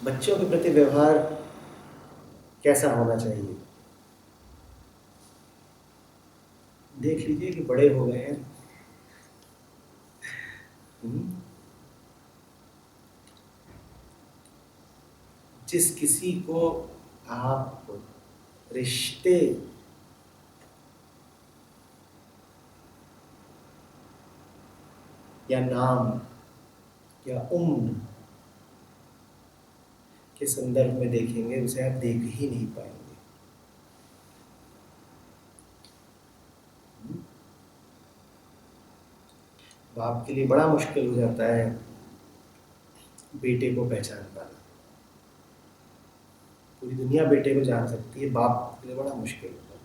बच्चों के प्रति व्यवहार कैसा होना चाहिए? देख लीजिए कि बड़े हो गए हैं। हम्म, जिस किसी को आप रिश्ते या नाम या उम्र के संदर्भ में देखेंगे, उसे आप देख ही नहीं पाएंगे। बाप के लिए बड़ा मुश्किल हो जाता है बेटे को पहचान पाना। पूरी दुनिया बेटे को जान सकती है, बाप के लिए बड़ा मुश्किल होता है।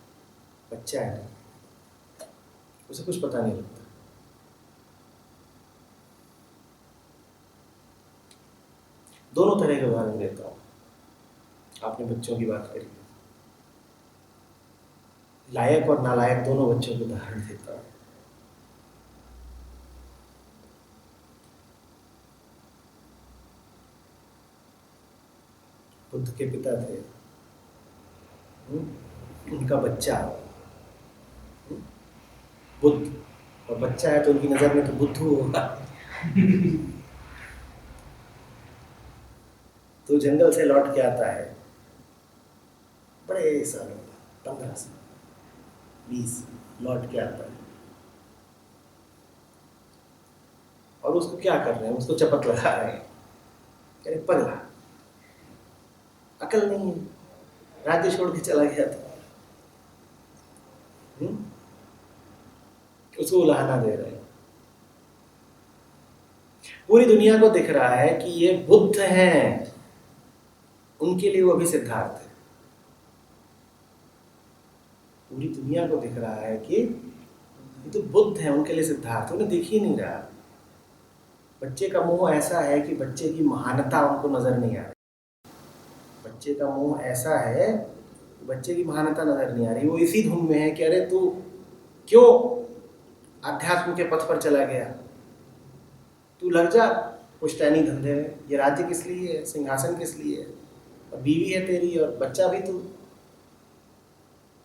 बच्चा है ना, उसे कुछ पता नहीं लगता। दोनों तरह के उदाहरण देता हूँ। आपने बच्चों की बात करी, लायक और नालायक दोनों बच्चों के उदाहरण देता हूँ। बुद्ध के पिता थे, उनका बच्चा बुद्ध, और बच्चा है तो उनकी नजर में तो बुद्धू होगा। तो जंगल से लौट के आता है बड़े सालों में, 15 साल 20, लौट के आता है। और उसको क्या कर रहे हैं, उसको चपत लगा रहे हैं, कह रहे पगला, अकल नहीं है, राज्य छोड़ के चला गया था। उसको उलाहना दे रहे हैं। पूरी दुनिया को दिख रहा है कि ये बुद्ध हैं, उनके लिए वो भी सिद्धार्थ है। पूरी दुनिया को दिख रहा है कि ये तो बुद्ध हैं, उनके लिए सिद्धार्थ, उन्हें दिख ही नहीं रहा। बच्चे का मोह ऐसा है कि बच्चे की महानता उनको नजर नहीं आ रही। बच्चे का मोह ऐसा है, बच्चे की महानता नजर नहीं आ रही। वो इसी धुन में है कि अरे तू क्यों अध्यात्म के पथ पर चला गया, तू लग जा पुश्तैनी धंधे में। ये राज्य किस लिए है, सिंहासन किस लिए है, और बीवी है तेरी और बच्चा भी तू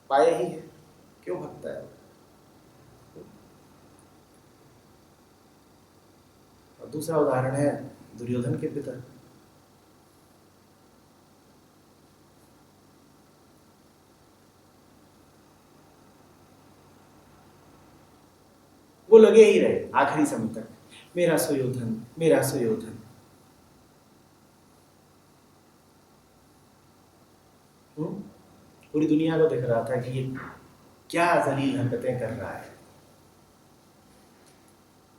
पाए ही है, क्यों भगता है? और दूसरा उदाहरण है दुर्योधन के पिता। वो लगे ही रहे आखिरी समय तक, मेरा सुयोधन, मेरा सुयोधन। पूरी दुनिया को दिख रहा था कि ये क्या जलील हरकतें कर रहा है।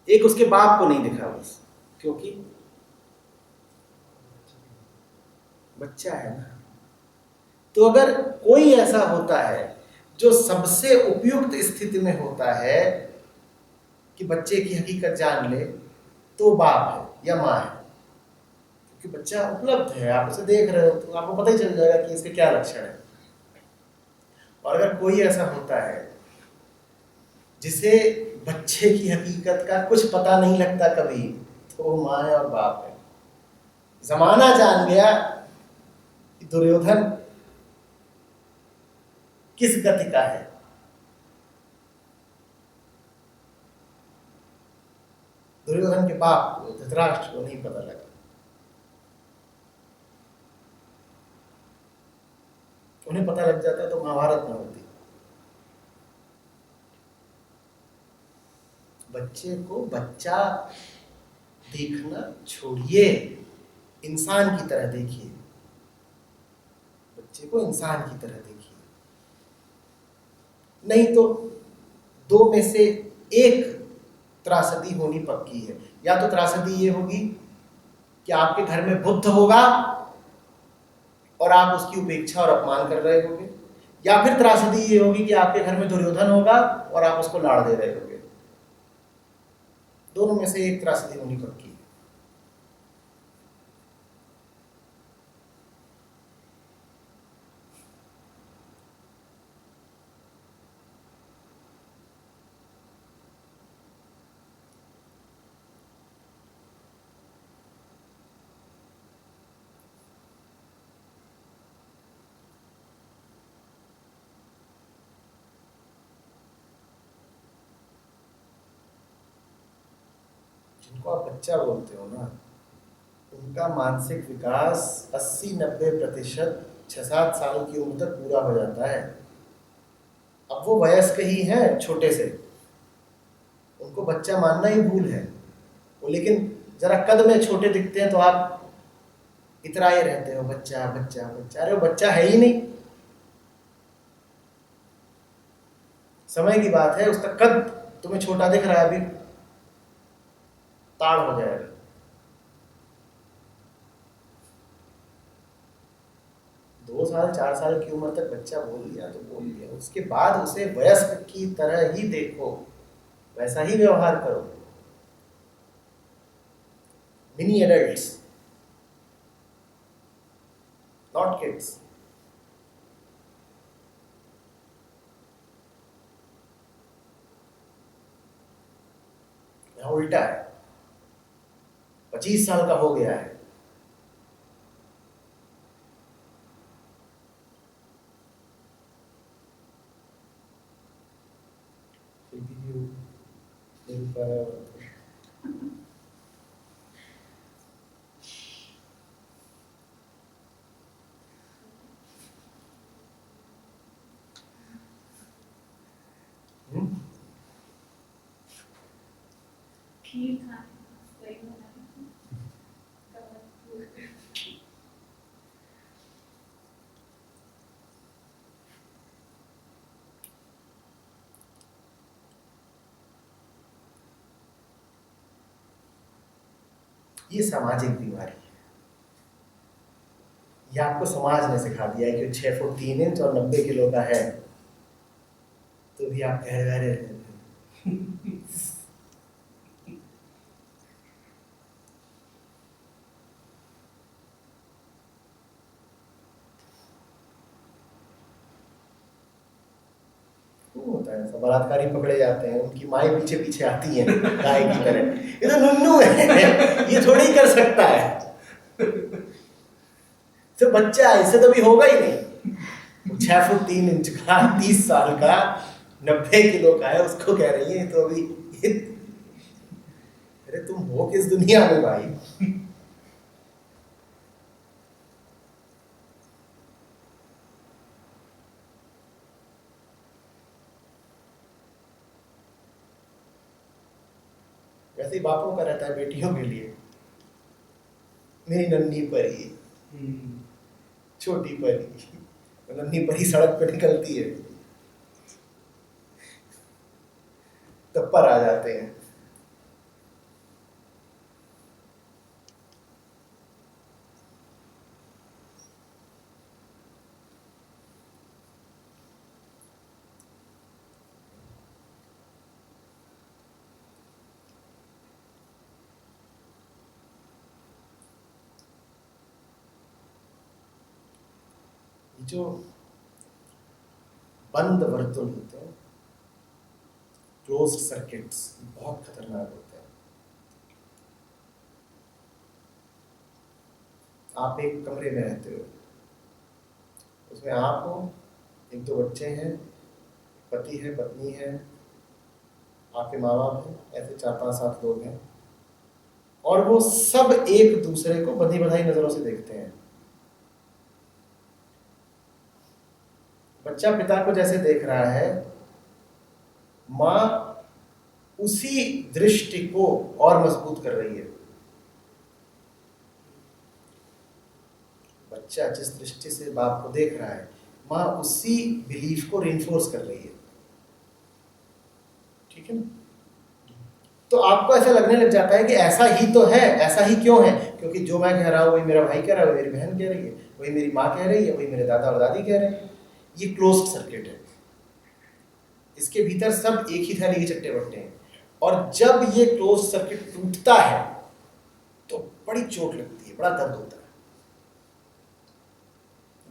एक उसके बाप को नहीं दिखा बस, क्योंकि बच्चा है ना। तो अगर कोई ऐसा होता है जो सबसे उपयुक्त स्थिति में होता है कि बच्चे की हकीकत जान ले, तो बाप है या माँ है। क्योंकि बच्चा उपलब्ध है, आप उसे देख रहे हो तो आपको पता ही चल जाएगा कि इसके क्या लक्षण है। और अगर कोई ऐसा होता है जिसे बच्चे की हकीकत का कुछ पता नहीं लगता कभी, तो वो माँ है और बाप है। जमाना जान गया कि दुर्योधन किस गति का है। दुर्योधन के बाप को, धृतराष्ट्र को नहीं पता लगा। उन्हें पता लग जाता तो महाभारत न होती। बच्चे को बच्चा देखना छोड़िए, इंसान की तरह देखिए। बच्चे को इंसान की तरह देखिए, नहीं तो दो में से एक त्रासदी होनी पक्की है। या तो त्रासदी ये होगी कि आपके घर में बुद्ध होगा और आप उसकी उपेक्षा और अपमान कर रहे होंगे, या फिर त्रासदी ये होगी कि आपके घर में दुर्योधन होगा और आप उसको लाड़ दे रहे होंगे। दोनों में से एक त्रासदी होनी पक्की है। जिनको आप बच्चा बोलते हो ना, उनका मानसिक विकास 80-90% 6-7 साल की उम्र तक पूरा हो जाता है। अब वो वयस्क ही हैं छोटे से, उनको बच्चा मानना ही भूल है वो, लेकिन जरा कद में छोटे दिखते हैं तो आप इतराए रहते हो, बच्चा बच्चा बच्चा। अरे वो बच्चा है ही नहीं। समय की बात है, उसका कद तुम्हें छोटा दिख रहा है, अभी ताड़ हो जाएगा। दो साल 4 साल की उम्र तक बच्चा बोल दिया तो बोल दिया, उसके बाद उसे वयस्क की तरह ही देखो, वैसा ही व्यवहार करो। Mini adults, not kids. यहाँ उल्टा है, 25 साल का हो गया है, ये सामाजिक बीमारी है। ये आपको समाज ने सिखा दिया है कि 6 फुट 3 इंच और 90 किलो का है, तो भी आप कह रहे हैं। होता है ऐसा, बलात्कारी पकड़े जाते हैं, उनकी माएँ पीछे पीछे आती हैं गाय की तरह, ये तो नुन्नू है, ये थोड़ी कर सकता है, तो बच्चा है, इससे तो भी होगा ही नहीं। 6 फुट 3 इंच का, 30 साल का, 90 किलो का है, उसको कह रही है तो अभी। अरे तुम हो किस दुनिया में भाई? वैसे ही बापों का रहता है बेटियों के लिए, मेरी नन्ही परी, छोटी परी, नन्ही परी सड़क पे निकलती है, तब पर आ जाते हैं। जो बंद वर्तुल होते हैं, क्लोज्ड सर्किट्स, बहुत खतरनाक होते हैं। आप एक कमरे में रहते हो, उसमें आप हो, 1-2 बच्चे हैं, पति है, पत्नी है, आपके माँ बाप हैं, ऐसे 4-5-7 लोग हैं, और वो सब एक दूसरे को बंधी बधाई नजरों से देखते हैं। बच्चा पिता को जैसे देख रहा है, माँ उसी दृष्टि को और मजबूत कर रही है। बच्चा जिस दृष्टि से बाप को देख रहा है, माँ उसी बिलीफ को रिइंफोर्स कर रही है। ठीक है ना? तो आपको ऐसा लगने लग जाता है कि ऐसा ही तो है, ऐसा ही क्यों है? क्योंकि जो मैं कह रहा हूँ वही मेरा भाई कह रहा है, वही मेरी बहन कह रही है, वही मेरी माँ कह रही है, वही मेरे दादा और दादी कह रहे हैं। ये क्लोज्ड सर्किट है, इसके भीतर सब एक ही थाली के चट्टे बट्टे हैं, और जब ये क्लोज्ड सर्किट टूटता है तो बड़ी चोट लगती है, बड़ा दर्द होता है।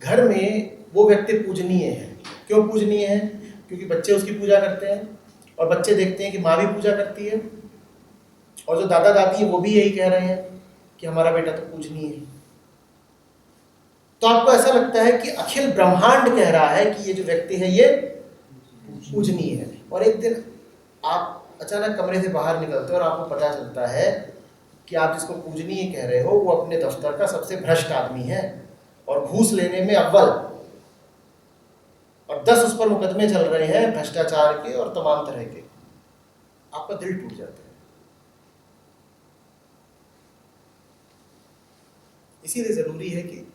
घर में वो व्यक्ति पूजनीय है। क्यों पूजनीय है? क्योंकि बच्चे उसकी पूजा करते हैं, और बच्चे देखते हैं कि माँ भी पूजा करती है, और जो दादा दादी है वो भी यही कह रहे हैं कि हमारा बेटा तो पूजनीय है। तो आपको ऐसा लगता है कि अखिल ब्रह्मांड कह रहा है कि ये जो व्यक्ति है ये पूजनीय है। और एक दिन आप अचानक कमरे से बाहर निकलते हो और आपको पता चलता है कि आप जिसको पूजनीय कह रहे हो वो अपने दफ्तर का सबसे भ्रष्ट आदमी है और घूस लेने में अव्वल, और 10 उस पर मुकदमे चल रहे हैं भ्रष्टाचार के और तमाम तरह के, आपका दिल टूट जाता है। इसीलिए जरूरी है कि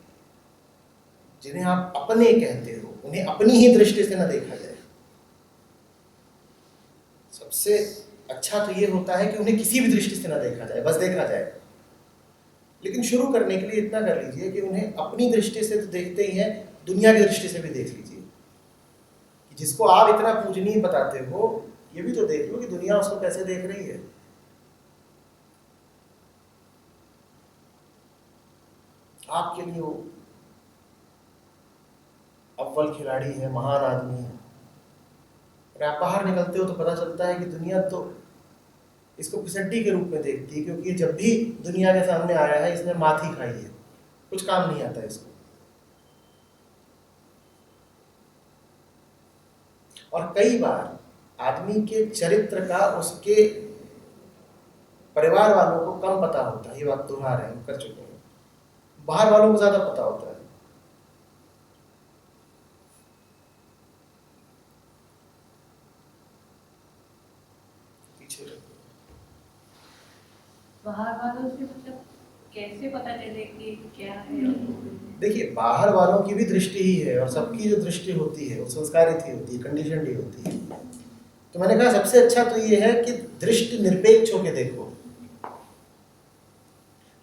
जिन्हें आप अपने कहते हो उन्हें अपनी ही दृष्टि से न देखा जाए। सबसे अच्छा तो ये होता है कि उन्हें किसी भी दृष्टि से न देखा जाए, बस देखा जाए। लेकिन शुरू करने के लिए इतना कर लीजिए कि उन्हें अपनी दृष्टि से तो देखते ही हैं, दुनिया की दृष्टि से भी देख लीजिए कि जिसको आप इतना पूजनीय बताते हो ये भी तो देख लो कि दुनिया उसको कैसे देख रही है। आपके लिए वो अव्वल खिलाड़ी है, महान आदमी है, और आप बाहर निकलते हो तो पता चलता है कि दुनिया तो इसको पिसड्डी के रूप में देखती है, क्योंकि जब भी दुनिया के सामने आया है इसने मात ही खाई है, कुछ काम नहीं आता इसको। और कई बार आदमी के चरित्र का उसके परिवार वालों को कम पता होता है, ये बात दोहरा रहे हैं, कर चुके हैं। बाहर वालों को ज्यादा पता होता है। बाहर वालों से मतलब कैसे पता चले कि क्या है? देखिए, बाहर वालों की भी दृष्टि ही है और सबकी जो दृष्टि होती है वो संस्कारित ही होती है, कंडीशन ही होती है। तो मैंने कहा सबसे अच्छा तो ये है कि दृष्टि निरपेक्ष होकर देखो।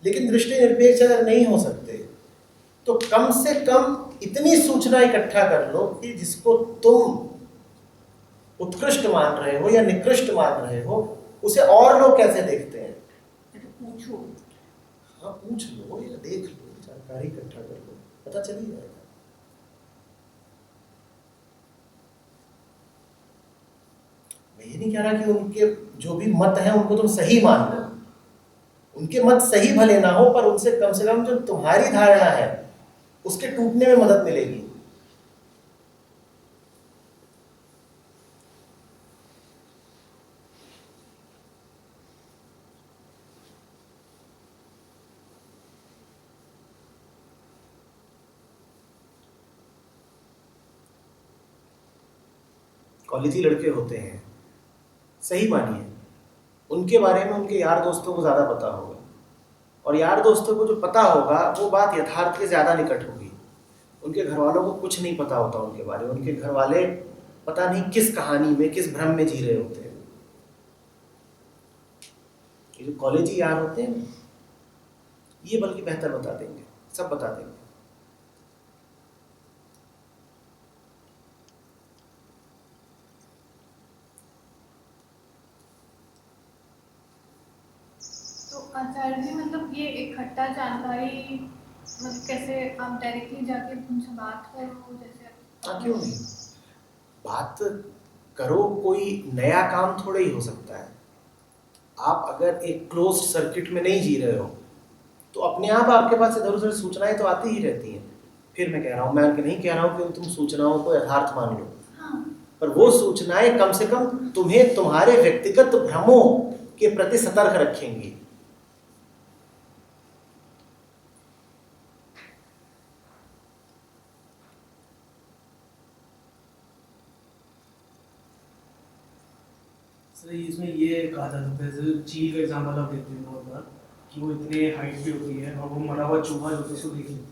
लेकिन दृष्टि निरपेक्ष अगर नहीं हो सकते तो कम से कम इतनी सूचना इकट्ठा कर लो कि जिसको तुम उत्कृष्ट मान रहे हो या निकृष्ट मान रहे हो उसे और लोग कैसे देखते हैं। पूछो, हाँ पूछ लो या देख लो, जानकारी इकट्ठा कर लो, पता चल ही जाएगा। मैं ये नहीं कह रहा कि उनके जो भी मत हैं उनको तुम सही मान लो, उनके मत सही भले ना हो पर उनसे कम से कम जो तुम्हारी धारणा है उसके टूटने में मदद मिलेगी। कॉलेजी लड़के होते हैं, सही मानिए उनके बारे में उनके यार दोस्तों को ज़्यादा पता होगा, और यार दोस्तों को जो पता होगा वो बात यथार्थ के ज़्यादा निकट होगी। उनके घर वालों को कुछ नहीं पता होता उनके बारे में, उनके घर वाले पता नहीं किस कहानी में, किस भ्रम में जी रहे होते हैं। ये जो कॉलेजी यार होते हैं ये बल्कि बेहतर बता देंगे, सब बता देंगे। आचार्य जी मतलब ये इकट्ठा जानकारी मतलब कैसे आप डायरेक्टली जाके उनसे बात करो? जैसे क्यों नहीं बात करो, कोई नया काम थोड़ा ही हो सकता है। आप अगर एक क्लोज्ड सर्किट में नहीं जी रहे हो तो अपने आप आपके पास इधर उधर सूचनाएं तो आती ही रहती हैं। फिर मैं कह रहा हूँ, मैं नहीं कह रहा हूँ कि तुम सूचनाओं को यथार्थ मान लो, हाँ। पर वो सूचनाएं कम से कम तुम्हें तुम्हारे व्यक्तिगत भ्रमों के प्रति सतर्क रखेंगी। इसमें ये कहा जा सकता है, जैसे चील का एग्जाम्पल आप देते हैं बहुत बार कि वो इतने हाइट पे होती है और वो मरा हुआ चूहा जो होता है उसको देख लेती,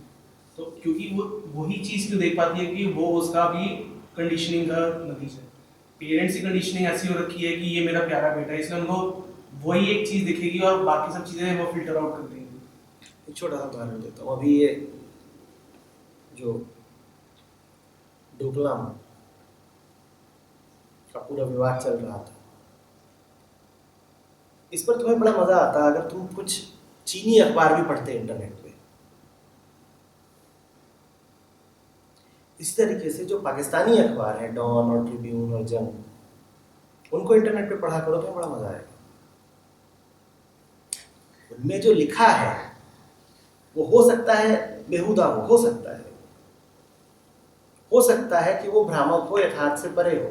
तो क्योंकि वो वही चीज़ क्यों देख पाती है कि वो उसका भी कंडीशनिंग का नतीजा है। पेरेंट्स की कंडीशनिंग ऐसी हो रखी है कि ये मेरा प्यारा बेटा है, इसलिए उनको वही एक चीज़ दिखेगी और बाकी सब चीज़ें वो फिल्टर आउट कर देंगे। एक छोटा सा उदाहरण देता हूँ। अभी ये जो डोकलाम का पूरा विवाद चल रहा था, इस पर तुम्हें बड़ा मजा आता अगर तुम कुछ चीनी अखबार भी पढ़ते इंटरनेट पे। इसी तरीके से जो पाकिस्तानी अखबार है, डॉन और ट्रिब्यून और जंग, उनको इंटरनेट पे पढ़ा करो तो बड़ा मजा आएगा। उनमें जो लिखा है वो हो सकता है बेहुदा हो सकता है कि वो भ्रामक हो, यथार्थ से परे हो,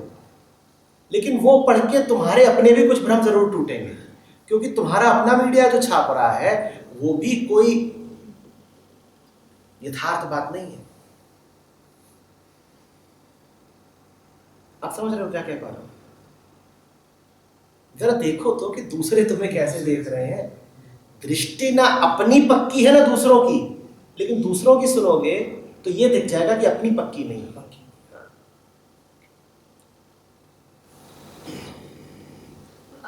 लेकिन वो पढ़ के तुम्हारे अपने भी कुछ भ्रम जरूर टूटेंगे, क्योंकि तुम्हारा अपना मीडिया जो छाप रहा है वो भी कोई यथार्थ बात नहीं है। आप समझ रहे हो क्या कह पा रहा हूं? जरा देखो तो कि दूसरे तुम्हें कैसे देख रहे हैं। दृष्टि ना अपनी पक्की है ना दूसरों की, लेकिन दूसरों की सुनोगे तो ये दिख जाएगा कि अपनी पक्की नहीं है।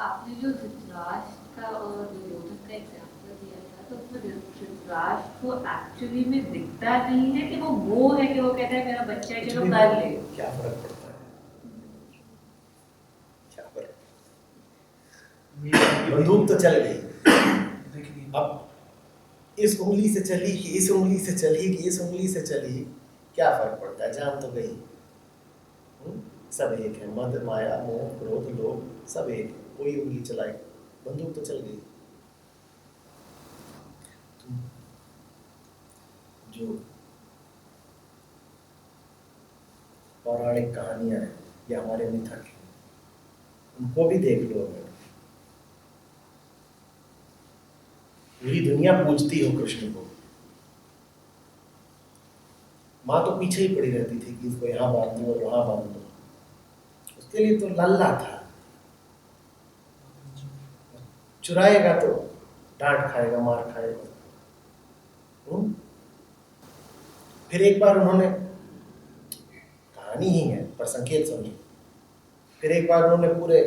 आपने जो धृतराष्ट्र का और दुर्योधन का एग्जाम्पल दिया था, तो उसमें धृतराष्ट्र को एक्चुअली में दिखता नहीं है कि वो है कि वो कहता है मेरा बच्चा है चलो कर ले। क्या फर्क पड़ता है? क्या फर्क? बंदूक तो चल गई, अब इस उंगली से चली कि इस उंगली से चली कि इस उंगली से चली, क्या फर्क पड़ता है? जान तो गई। सब एक है, मद माया मोह क्रोध लोभ सब एक है, कोई उंगली चलाई, बंदूक तो चल गई। जो पौराणिक कहानियां हैं या हमारे मिथक हैं, उनको भी देख लो। अगर पूरी दुनिया पूजती हो कृष्ण को, माँ तो पीछे ही पड़ी रहती थी कि इसको यहाँ बांध दो और वहां बांध दो, उसके लिए तो लल्ला था। चुराएगा तो डांट खाएगा, मार खाएगा। फिर एक बार उन्होंने, कहानी ही है पर संकेत समझो, फिर एक बार उन्होंने पूरे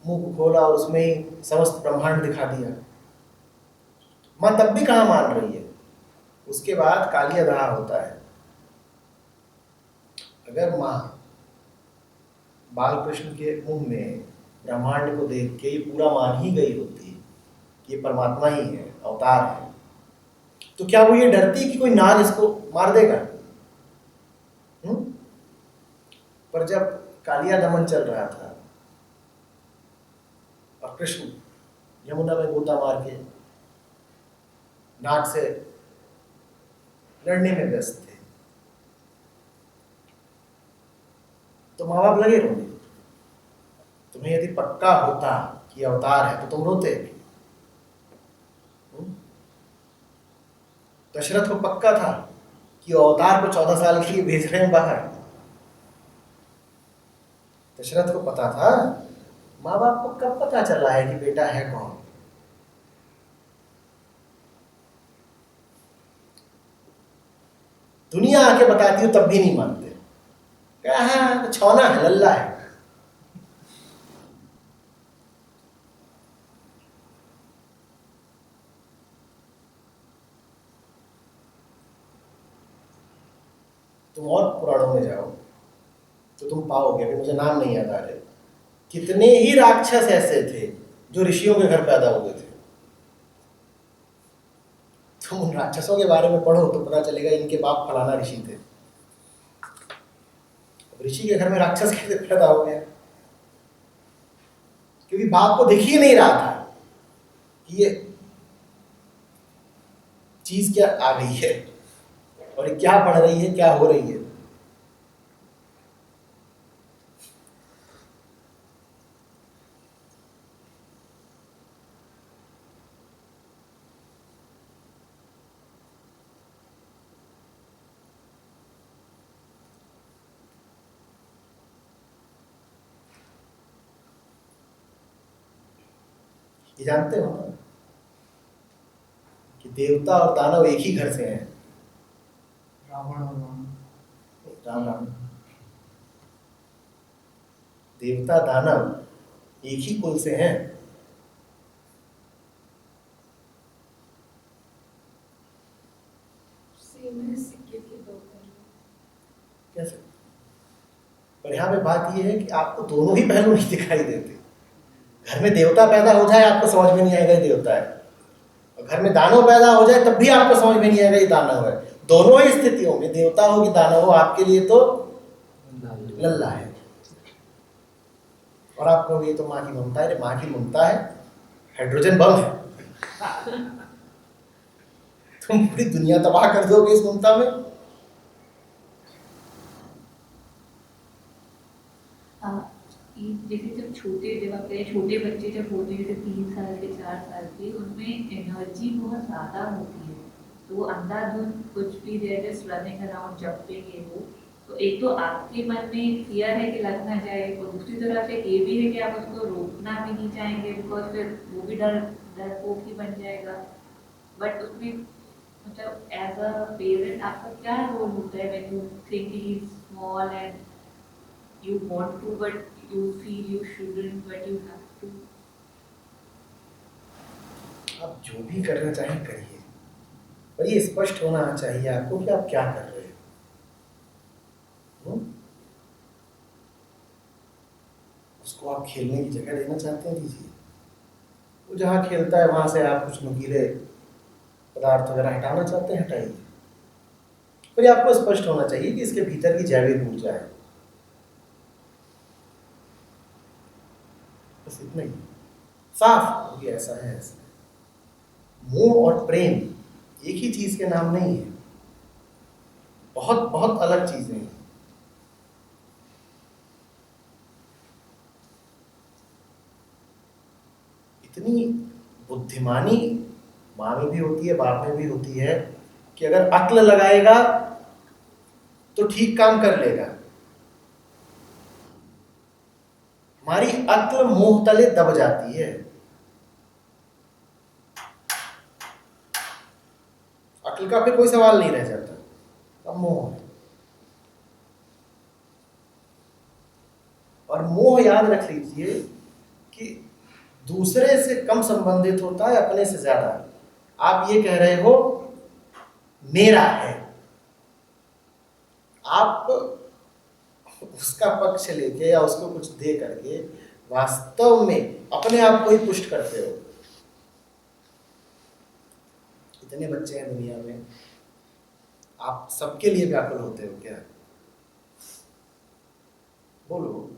मुंह खोला और उसमें ही समस्त ब्रह्मांड दिखा दिया। मां तब भी कहां मान रही है। उसके बाद कालिया दहा होता है। अगर मां बालकृष्ण के मुंह में ब्रह्मांड को देख के ये पूरा मान ही गई होती कि ये परमात्मा ही है, अवतार है, तो क्या वो ये डरती कि कोई नाग इसको मार देगा? पर जब कालिया दमन चल रहा था और कृष्ण यमुना में गोता मार के नाग से लड़ने में व्यस्त थे, तो माँ बाप लगे रोने। तुम्हें यदि पक्का होता कि अवतार है तो तुम रोते। दशरथ को पक्का था कि अवतार को 14 साल के लिए भेज रहे हैं बाहर। दशरथ को पता था। माँ बाप को कब पता चला है कि बेटा है कौन? दुनिया आके बताती हो तब भी नहीं मानते। हाँ छौना है, लल्ला है। तुम और पुराणों में जाओ तो तुम पाओगे, अभी मुझे नाम नहीं याद आ रहे, कितने ही राक्षस ऐसे थे जो ऋषियों के घर पैदा हुए थे। तुम उन राक्षसों के बारे में पढ़ो तो पता चलेगा इनके बाप फलाना ऋषि थे। ऋषि के घर में राक्षस कैसे पैदा हो गया? क्योंकि बाप को दिख ही नहीं रहा था कि ये चीज क्या आ गई है और ये क्या बढ़ रही है, क्या हो रही है। ये जानते हो ना कि देवता और दानव एक ही घर से हैं। रावण और राम राम। देवता दानव एक ही कुल से हैं। कैसे? पर यहाँ पे बात ये है कि आपको दोनों ही पहलू नहीं दिखाई देते। घर में देवता पैदा हो जाए आपको समझ में नहीं आएगा ये देवता है, और घर में दानव पैदा हो जाए तब भी आपको समझ में नहीं आएगा ये दानव है। दोनों ही स्थितियों में, देवता हो कि दानव हो, आपके लिए तो लल्ला है। और आप कहोगे ये तो माँ की ममता है। माँ की ममता है, हाइड्रोजन बम है। तुम पूरी दुनिया तबाह कर दोगे इस ममता में। कि जैसे जब आप कहें छोटे बच्चे जब होते हैं जैसे 3 साल के 4 साल के, उनमें एनर्जी बहुत ज़्यादा होती है, तो वो अंधाधुंध कुछ भी they just running around jumping ये वो, तो एक तो आपके मन में फियर है कि लग ना जाए, और दूसरी तरफ एक ये भी है कि आप उसको रोकना भी नहीं चाहेंगे बिकॉज फिर वो भी डरपोक ही बन जाएगा। बट उसमें मतलब एज अ पेरेंट आपका क्या रोल होता है when you think he is small and you want to but you feel you shouldn't but you have to? आप जो भी करना चाहें करिए, पर ये स्पष्ट होना चाहिए आपको कि आप क्या कर रहे हो। उसको आप खेलने की जगह देना चाहते हैं, दीजिए। वो जहाँ खेलता है वहां से आप कुछ नुकीले पदार्थ वगैरह हटाना चाहते हैं, हटाइए। पर ये आपको स्पष्ट होना चाहिए कि इसके भीतर की जैविक ऊर्जा है, बस इतना ही। साफ हो कि ऐसा है, ऐसा है। मोह और प्रेम एक ही चीज के नाम नहीं है, बहुत बहुत अलग चीजें हैं। इतनी बुद्धिमानी माँ में भी होती है, बाप में भी होती है कि अगर अक्ल लगाएगा तो ठीक काम कर लेगा। हमारी अक्ल मोह तले दब जाती है। अक्ल का फिर कोई सवाल नहीं रह जाता, अब मोह है। और मोह याद रख लीजिए कि दूसरे से कम संबंधित होता है अपने से ज्यादा। आप ये कह रहे हो मेरा है, आप उसका पक्ष लेके या उसको कुछ दे करके वास्तव में अपने आप को ही पुष्ट करते हो। इतने बच्चे हैं दुनिया में, आप सबके लिए व्याकुल होते हो क्या? बोलो,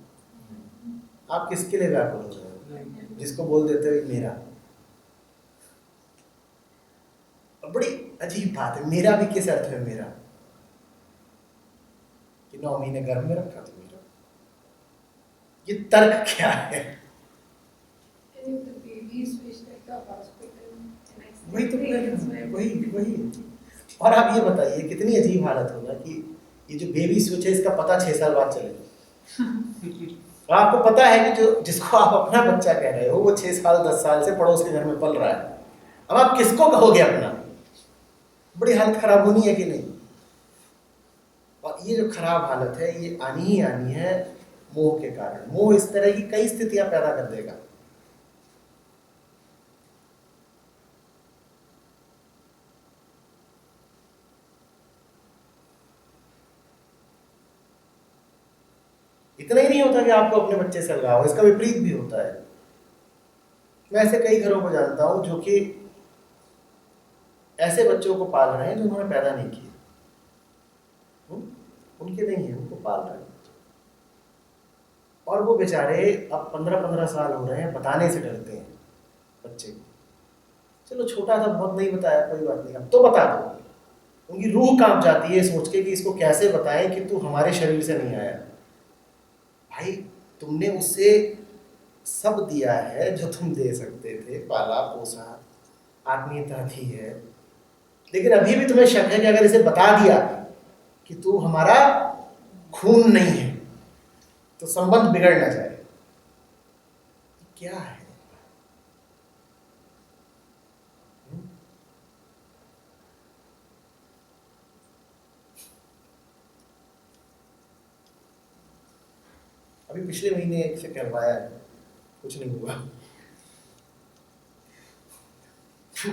आप किसके लिए व्याकुल हो रहे हो? जिसको बोल देते हो मेरा। और बड़ी अजीब बात है, मेरा भी किस अर्थ में मेरा? कि 9 महीने गर्भ में रखा तो मेरा। ये तर्क क्या है? वही तो वही। और आप ये बताइए कितनी अजीब हालत होगा कि ये जो बेबी स्विच है इसका पता 6 साल बाद चलेगा। और आपको पता है कि जो जिसको आप अपना बच्चा कह रहे हो वो 6 साल 10 साल से पड़ोस के घर में पल रहा है। अब आप किसको कहोगे अपना? बड़ी हालत खराब होनी है कि नहीं? और ये जो खराब हालत है ये आनी ही आनी है मोह के कारण। मोह इस तरह की कई स्थितियां पैदा कर देगा। इतना ही नहीं होता कि आपको अपने बच्चे से लगाव हो, इसका विपरीत भी होता है। मैं ऐसे कई घरों को जानता हूं जो कि ऐसे बच्चों को पाल रहे हैं जो उन्होंने पैदा नहीं किए, उनके नहीं है, उनको पाल रहे हैं। और वो बेचारे अब 15-15 साल हो रहे हैं, बताने से डरते हैं बच्चे को। चलो छोटा था, बहुत नहीं बताया, कोई बात नहीं, अब तो बता दो। उनकी रूह कांप जाती है सोच के कि इसको कैसे बताएं कि तू हमारे शरीर से नहीं आया। भाई तुमने उससे सब दिया है जो तुम दे सकते थे, पाला पोसा, आत्मीयता दी है, लेकिन अभी भी तुम्हें शक है कि अगर इसे बता दिया कि तू हमारा खून नहीं है तो संबंध बिगड़ ना जाए। क्या है? अभी पिछले महीने एक से करवाया है, कुछ नहीं हुआ।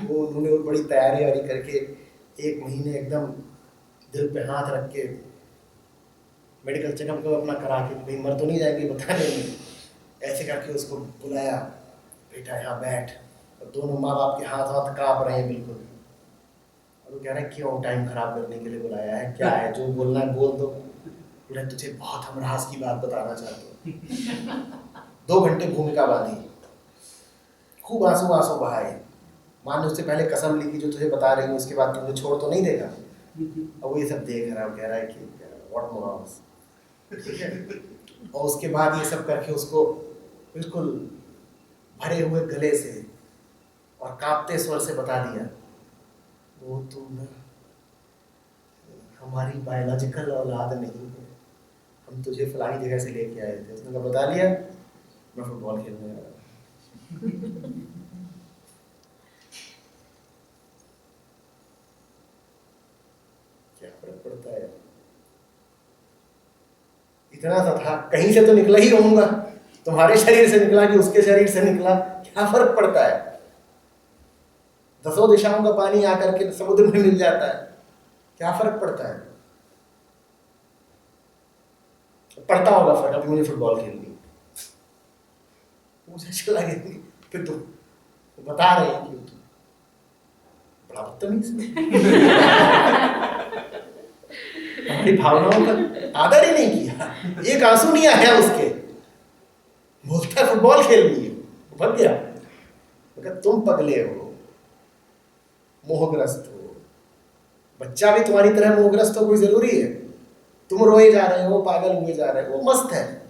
वो उन्होंने बड़ी तैयारी वारी करके 1 महीने एकदम दिल पे हाथ रख के मेडिकल चेकअप को अपना करा के भाई मर तो नहीं जाएंगे बताने में, ऐसे करके उसको बुलाया, बेटा यहाँ बैठ। और दोनों माँ बाप के हाथ हाथ काँप रहे हैं बिल्कुल। और वो कह रहे हैं क्यों टाइम खराब करने के लिए बुलाया है, क्या है, जो बोलना है बोल दो। बोले तुझे बहुत हम राज की बात बताना चाहते हो। 2 घंटे भूमिका बांधी, खूब आंसू आंसू बहाए। माँ ने उससे पहले कसम ली कि जो तुझे बता रही हूँ उसके बाद तुमने छोड़ तो नहीं देगा। और वो ये सब देख रहा है, कह रहा है कि व्हाट मोराल्स। और उसके बाद ये सब करके उसको बिल्कुल भरे हुए गले से और कांपते स्वर से बता दिया, वो तुम ना हमारी बायोलॉजिकल औलाद नहीं है, हम तुझे फलानी जगह से लेके आए थे। उसने कहा बता लिया, मैं फुटबॉल खेलने आ रहा हूं। क्या फर्क पड़ता है, इतना सा था, कहीं से तो निकला ही रहूंगा, तुम्हारे शरीर से निकला कि उसके शरीर से निकला, क्या फर्क पड़ता है। 10 दिशाओं का पानी आकर के समुद्र में मिल जाता है, क्या फर्क पड़ता है। पड़ता होगा फर्क, अभी मुझे फुटबॉल खेलनी, मुझे अच्छा लगे, फिर तुम बता रहे हैं कि तुम बड़ा बदतमीज हमारी भावनाओं का आदर ही नहीं किया, एक आंसू नहीं आया उसके, बोलता है फुटबॉल खेलनी है, भग गया। मगर तुम पगले हो, मोहग्रस्त हो, बच्चा भी तुम्हारी तरह मोहग्रस्त हो, कोई जरूरी है। तुम रोए जा रहे हो, पागल हुए जा रहे हो, वो मस्त है,